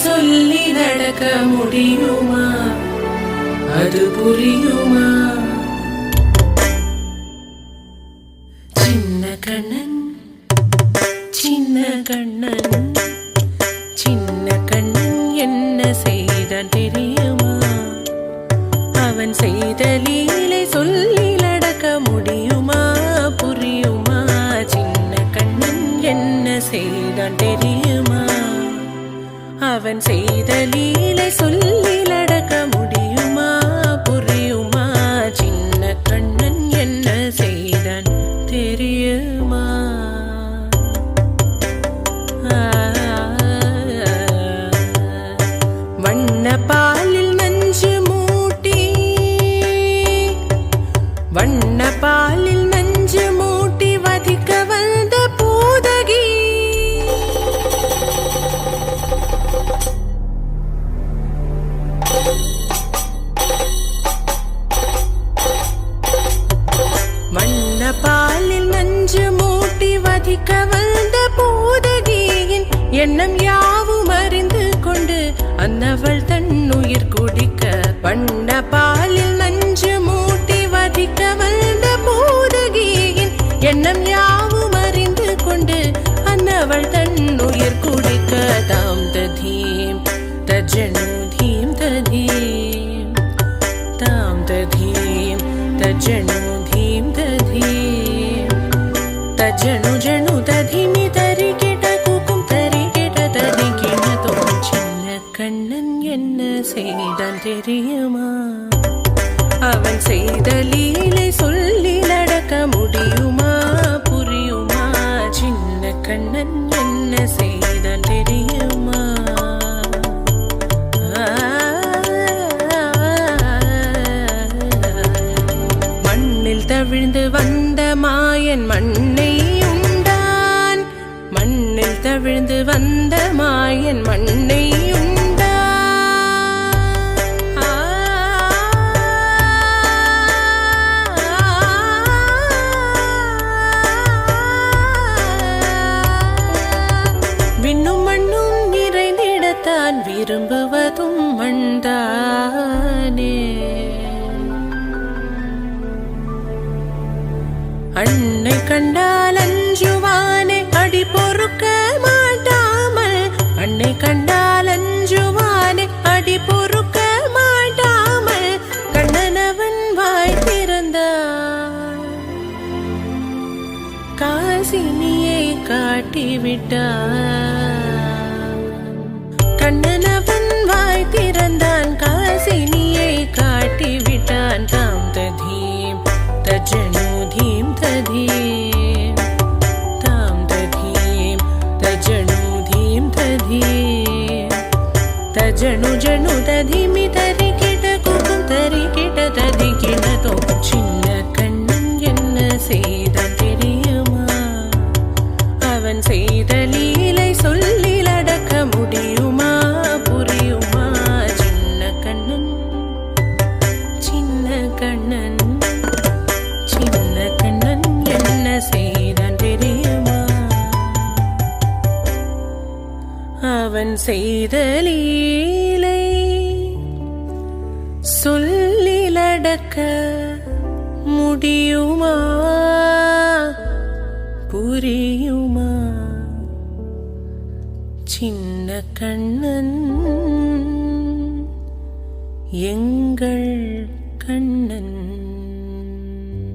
சொல்லி நடக்க முடியுமா? அது புரியுமா? சின்ன கண்ணன் சின்ன கண்ணன் சின்ன கண்ணன் என்ன செய்தான் தெரியுமா? அவன் செய்த லீலை சொல்லி நடக்க முடியுமா? புரியுமா? சின்ன கண்ணன் என்ன செய்தான் தெரியுமா? அவன் செய்த லீலை சொல்லி நடக்க முடியுமா? புரியுமா? சின்ன கண்ணன் என்ன செய்தான் தெரியுமா? வண்ண பாலில் நஞ்சு மூட்டி வண்ண பாலில் நஞ்சு மூட்டி வதிக்க வந்த பூதகி வண்ண பாலில் நஞ்சு மூட்டி வதிக்க வந்த பூதகியின் எண்ணம் யாவும் அறிந்து கொண்டு அன்னவள் தன்னுயிர் குடிக்க வண்ண பாலில் நஞ்சு மூட்டி வதிக்க வந்த பூதகியின் எண்ணம் யாவும் அறிந்து கொண்டு அன்னவள் தன்னுயிர் குடிக்க தாம் ததீம் தஜனு தீம் ததீம் தாம் ததீம் தஜனு தீம் ததீம் தஜனு ஜனு ததீமி தரிகிட குக்கும் தரிகிட தரிகிட தோம் சின்ன கண்ணன் என்ன செய்தான் தெரியுமா? அவன் செய்த லீலை சொல்லி நடக்க முடியுமா? புரியுமா? சின்ன கண்ணன் என்ன செய்தான் தெரியுமா? மண்ணில் தவிழ்ந்து வந்த மாயன் மண்ணை உண்டான் மண்ணில் தவிழ்ந்து வந்த மாயன் மண்ணை உண்டான் விண்ணும் மண்ணும் நிறைந்திடத்தான் விரும்புவதும் மண்தானே. அன்னை கண்டால் அஞ்சுவானே அடி பொறுக்க மாட்டாமல் அன்னை கண்டால் அஞ்சுவானே அடி பொறுக்க மாட்டாமல் கண்ணனவன் வாய் திறந்தான் காசினியை காட்டிவிட்டான். கண்ணனவன் வாய் திறந்தான் காசினியை காட்டிவிட்டான். தாம் ததீம் தஜனு தீம் ததீம் தாம் ததீம் தஜனு தீம் ததீம் தஜனு ஜனு ததீமி தரிகிட குக்கும் தரிகிட தரிகிட தோம் சின்ன கண்ணன் என்ன செய்தான் தெரியுமா? அவன் செய்த லீலை சொல்லி நடக்க முடியுமா? புரியுமா? சின்ன கண்ணன் சின்ன கண்ணன் சின்ன கண்ணன் என்ன செய்தான் தெரியுமா? அவன் செய்த லீலை சொல்லி நடக்க முடியுமா? புரியுமா? சின்ன கண்ணன் எங்கள் கண்ணன்.